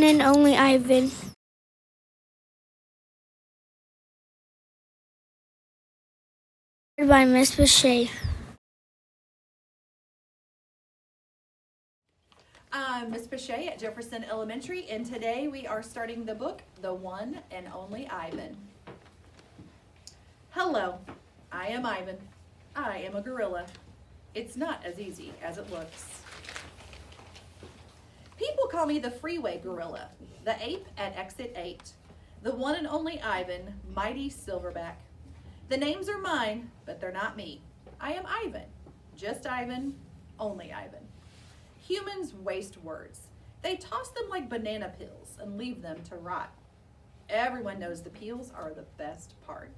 and only Ivan. By Miss Bechet. I'm Miss Bechet at Jefferson Elementary, and today we are starting the book, The One and Only Ivan. Hello, I am Ivan. I am a gorilla. It's not as easy as it looks. People call me the freeway gorilla, the ape at exit 8, the one and only Ivan, mighty silverback. The names are mine, but they're not me. I am Ivan, just Ivan, only Ivan. Humans waste words. They toss them like banana peels and leave them to rot. Everyone knows the peels are the best part.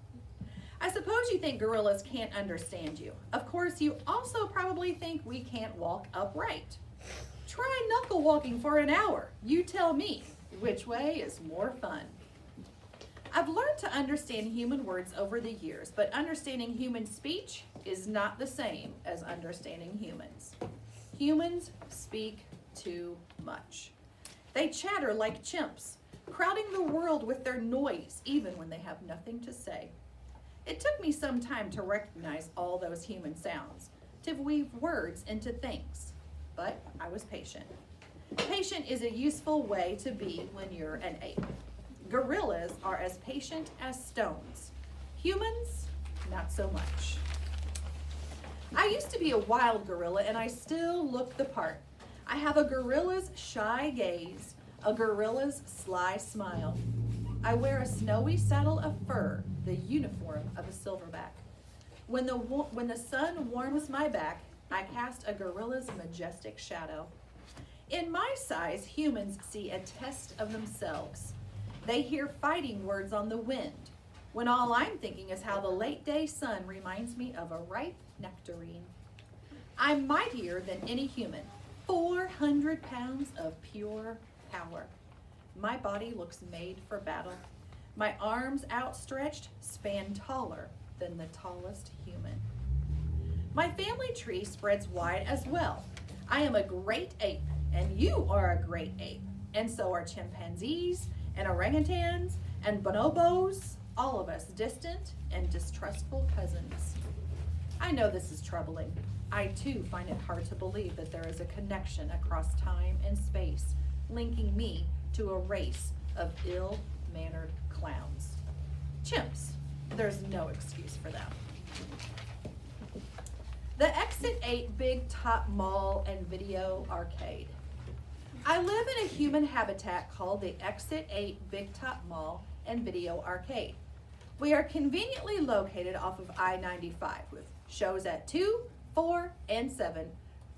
I suppose you think gorillas can't understand you. Of course, you also probably think we can't walk upright. Try knuckle walking for an hour. You tell me which way is more fun. I've learned to understand human words over the years, but understanding human speech is not the same as understanding humans. Humans speak too much. They chatter like chimps, crowding the world with their noise, even when they have nothing to say. It took me some time to recognize all those human sounds, to weave words into things, but I was patient. Patient is a useful way to be when you're an ape. Gorillas are as patient as stones. Humans, not so much. I used to be a wild gorilla, and I still look the part. I have a gorilla's shy gaze, a gorilla's sly smile. I wear a snowy saddle of fur, the uniform of a silverback. When the sun warms my back, I cast a gorilla's majestic shadow. In my size, humans see a test of themselves. They hear fighting words on the wind, when all I'm thinking is how the late day sun reminds me of a ripe nectarine. I'm mightier than any human, 400 pounds of pure power. My body looks made for battle. My arms outstretched span taller than the tallest human. My family tree spreads wide as well. I am a great ape, and you are a great ape, and so are chimpanzees and orangutans and bonobos, all of us distant and distrustful cousins. I know this is troubling. I too find it hard to believe that there is a connection across time and space linking me to a race of ill-mannered clowns. Chimps, there's no excuse for them. The Exit 8 Big Top Mall and Video Arcade. I live in a human habitat called the Exit 8 Big Top Mall and Video Arcade. We are conveniently located off of I-95 with shows at 2, 4, and 7,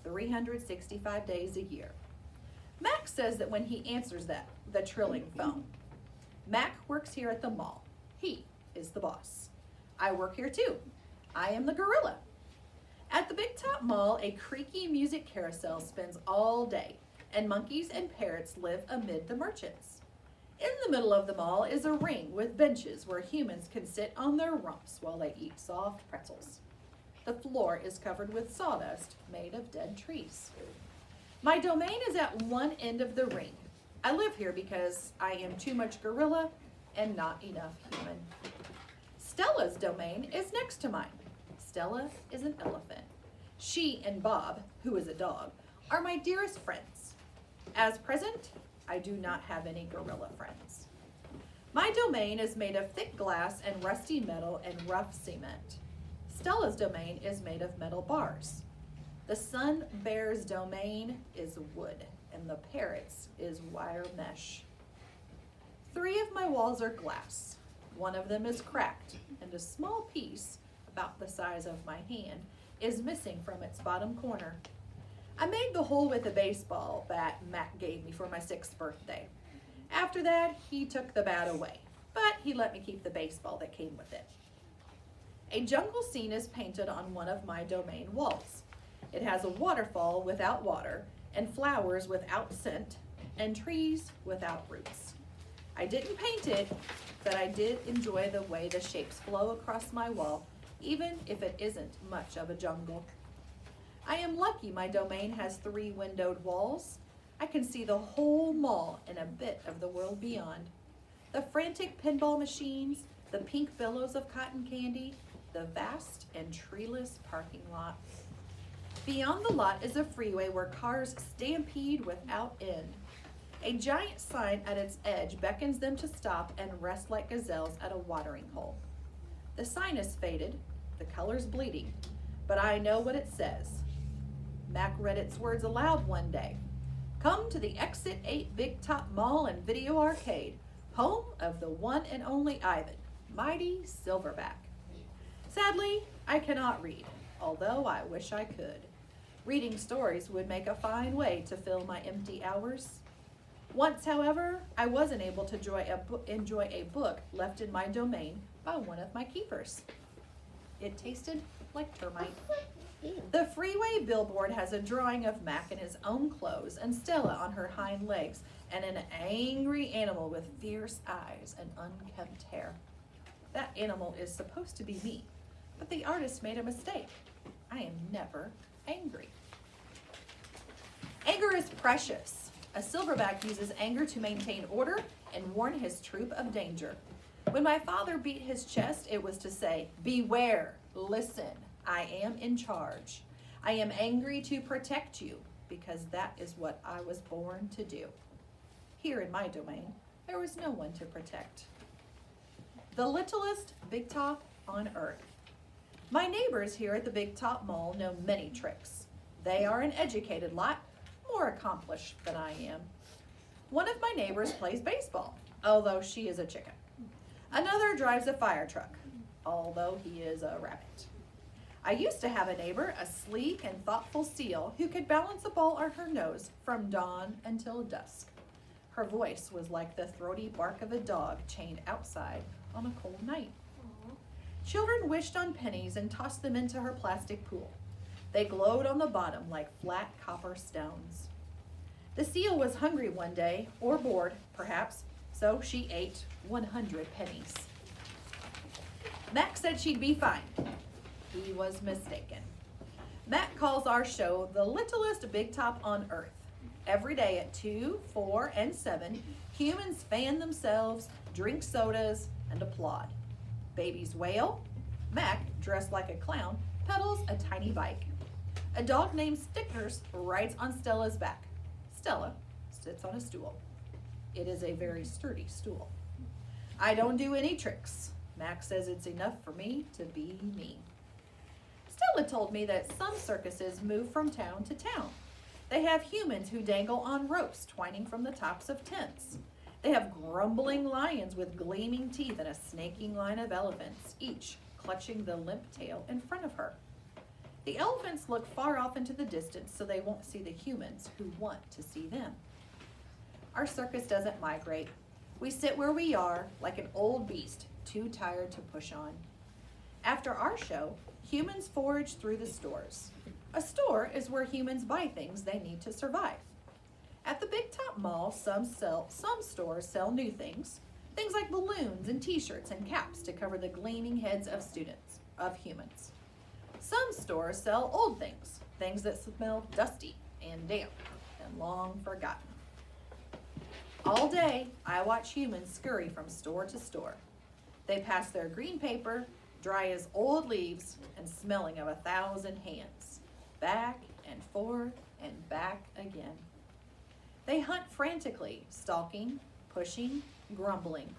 365 days a year. Mac says that when he answers the trilling phone. Mac works here at the mall. He is the boss. I work here too. I am the gorilla. At the Big Top Mall, a creaky music carousel spins all day, and monkeys and parrots live amid the merchants. In the middle of the mall is a ring with benches where humans can sit on their rumps while they eat soft pretzels. The floor is covered with sawdust made of dead trees. My domain is at one end of the ring. I live here because I am too much gorilla and not enough human. Stella's domain is next to mine. Stella is an elephant. She and Bob, who is a dog, are my dearest friends. As present, I do not have any gorilla friends. My domain is made of thick glass and rusty metal and rough cement. Stella's domain is made of metal bars. The sun bear's domain is wood, and the parrot's is wire mesh. 3 of my walls are glass. One of them is cracked, and a small piece, about the size of my hand, is missing from its bottom corner. I made the hole with a baseball bat Mac gave me for my 6th birthday. After that, he took the bat away, but he let me keep the baseball that came with it. A jungle scene is painted on one of my domain walls. It has a waterfall without water, and flowers without scent, and trees without roots. I didn't paint it, but I did enjoy the way the shapes flow across my wall, even if it isn't much of a jungle. I am lucky my domain has 3 windowed walls. I can see the whole mall and a bit of the world beyond. The frantic pinball machines, the pink billows of cotton candy, the vast and treeless parking lot. Beyond the lot is a freeway where cars stampede without end. A giant sign at its edge beckons them to stop and rest like gazelles at a watering hole. The sign is faded, the color's bleeding, but I know what it says. Mac read its words aloud one day. Come to the Exit 8 Big Top Mall and Video Arcade, home of the one and only Ivan, Mighty Silverback. Sadly, I cannot read, although I wish I could. Reading stories would make a fine way to fill my empty hours. Once, however, I wasn't able to enjoy a book left in my domain by one of my keepers. It tasted like termite. The freeway billboard has a drawing of Mac in his own clothes and Stella on her hind legs and an angry animal with fierce eyes and unkempt hair. That animal is supposed to be me, but the artist made a mistake. I am never angry. Anger is precious. A silverback uses anger to maintain order and warn his troop of danger. When my father beat his chest, it was to say, beware, listen, I am in charge. I am angry to protect you because that is what I was born to do. Here in my domain, there was no one to protect. The littlest Big Top on earth. My neighbors here at the Big Top Mall know many tricks. They are an educated lot, more accomplished than I am. One of my neighbors plays baseball, although she is a chicken. Another drives a fire truck, although he is a rabbit. I used to have a neighbor, a sleek and thoughtful seal, who could balance a ball on her nose from dawn until dusk. Her voice was like the throaty bark of a dog chained outside on a cold night. Children wished on pennies and tossed them into her plastic pool. They glowed on the bottom like flat copper stones. The seal was hungry one day, or bored, perhaps, so she ate 100 pennies. Mac said she'd be fine. He was mistaken. Mac calls our show the littlest Big Top on earth. Every day at 2, 4, and 7, humans fan themselves, drink sodas, and applaud. Babies wail. Mac, dressed like a clown, pedals a tiny bike. A dog named Stickers rides on Stella's back. Stella sits on a stool. It is a very sturdy stool. I don't do any tricks. Mac says it's enough for me to be me. Stella told me that some circuses move from town to town. They have humans who dangle on ropes twining from the tops of tents. They have grumbling lions with gleaming teeth and a snaking line of elephants, each clutching the limp tail in front of her. The elephants look far off into the distance so they won't see the humans who want to see them. Our circus doesn't migrate. We sit where we are like an old beast, too tired to push on. After our show, humans forage through the stores. A store is where humans buy things they need to survive. At the Big Top Mall, some stores sell new things like balloons and t-shirts and caps to cover the gleaming heads of humans. Some stores sell old things that smell dusty and damp and long forgotten. All day, I watch humans scurry from store to store. They pass their green paper, dry as old leaves and smelling of 1,000 hands, back and forth and back again. They hunt frantically, stalking, pushing, grumbling.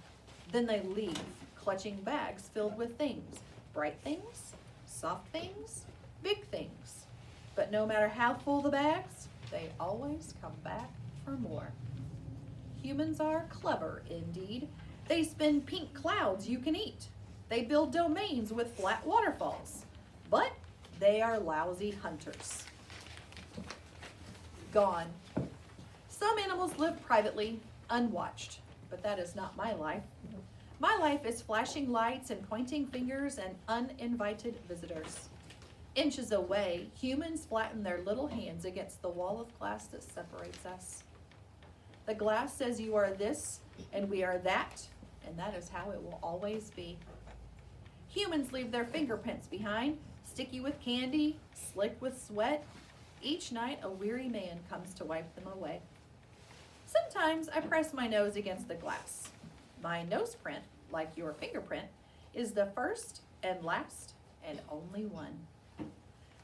Then they leave, clutching bags filled with things, bright things, soft things, big things. But no matter how full the bags, they always come back for more. Humans are clever indeed. They spin pink clouds you can eat. They build domains with flat waterfalls. But they are lousy hunters. Gone. Some animals live privately, unwatched, but that is not my life. My life is flashing lights and pointing fingers and uninvited visitors. Inches away, humans flatten their little hands against the wall of glass that separates us. The glass says you are this and we are that, and that is how it will always be. Humans leave their fingerprints behind, sticky with candy, slick with sweat. Each night a weary man comes to wipe them away. Sometimes I press my nose against the glass. My nose print, like your fingerprint, is the first and last and only one.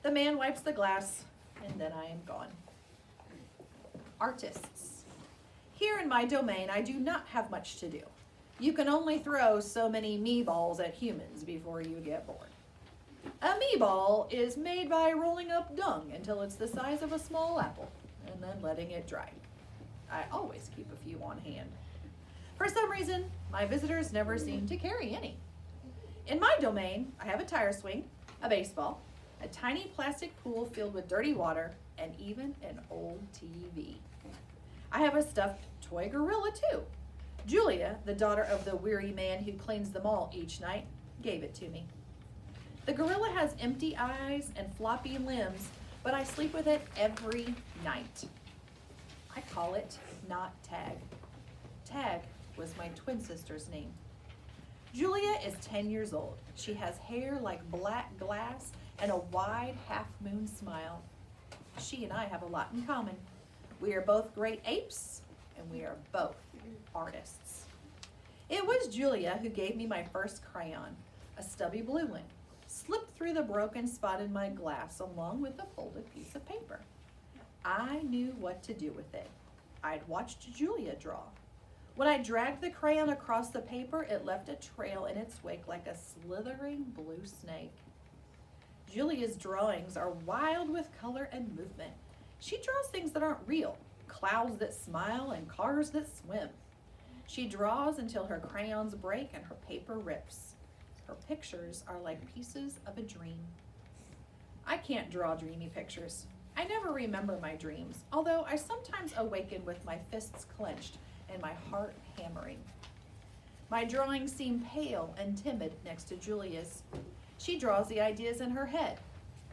The man wipes the glass, and then I am gone. Artists. Here in my domain, I do not have much to do. You can only throw so many me-balls at humans before you get bored. A me-ball is made by rolling up dung until it's the size of a small apple, and then letting it dry. I always keep a few on hand. For some reason, my visitors never seem to carry any. In my domain, I have a tire swing, a baseball, a tiny plastic pool filled with dirty water, and even an old TV. I have a stuffed toy gorilla too. Julia, the daughter of the weary man who cleans the mall each night, gave it to me. The gorilla has empty eyes and floppy limbs, but I sleep with it every night. I call it not Tag. Tag was my twin sister's name. Julia is 10 years old. She has hair like black glass and a wide half-moon smile. She and I have a lot in common. We are both great apes, and we are both artists. It was Julia who gave me my first crayon, a stubby blue one, slipped through the broken spot in my glass along with a folded piece of paper. I knew what to do with it. I'd watched Julia draw. When I dragged the crayon across the paper, it left a trail in its wake like a slithering blue snake. Julia's drawings are wild with color and movement. She draws things that aren't real, clouds that smile and cars that swim. She draws until her crayons break and her paper rips. Her pictures are like pieces of a dream. I can't draw dreamy pictures. I never remember my dreams, although I sometimes awaken with my fists clenched and my heart hammering. My drawings seem pale and timid next to Julia's. She draws the ideas in her head.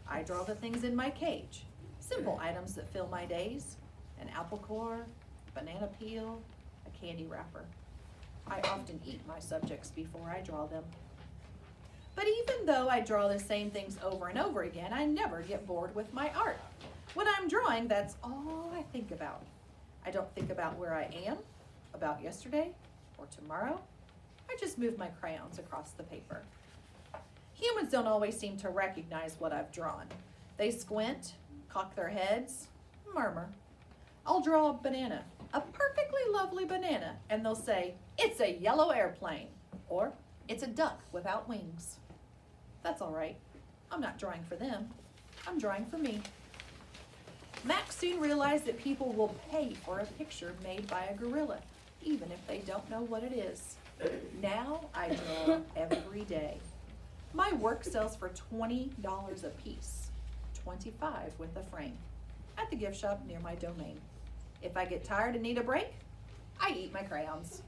I draw the things in my cage, simple items that fill my days, an apple core, banana peel, a candy wrapper. I often eat my subjects before I draw them. But even though I draw the same things over and over again, I never get bored with my art. When I'm drawing, that's all I think about. I don't think about where I am, about yesterday or tomorrow. I just move my crayons across the paper. Humans don't always seem to recognize what I've drawn. They squint, cock their heads, murmur. I'll draw a banana, a perfectly lovely banana, and they'll say, "It's a yellow airplane," or "It's a duck without wings." That's all right. I'm not drawing for them. I'm drawing for me. Max soon realized that people will pay for a picture made by a gorilla, even if they don't know what it is. Now I draw every day. My work sells for $20 a piece, $25 with a frame, at the gift shop near my domain. If I get tired and need a break, I eat my crayons.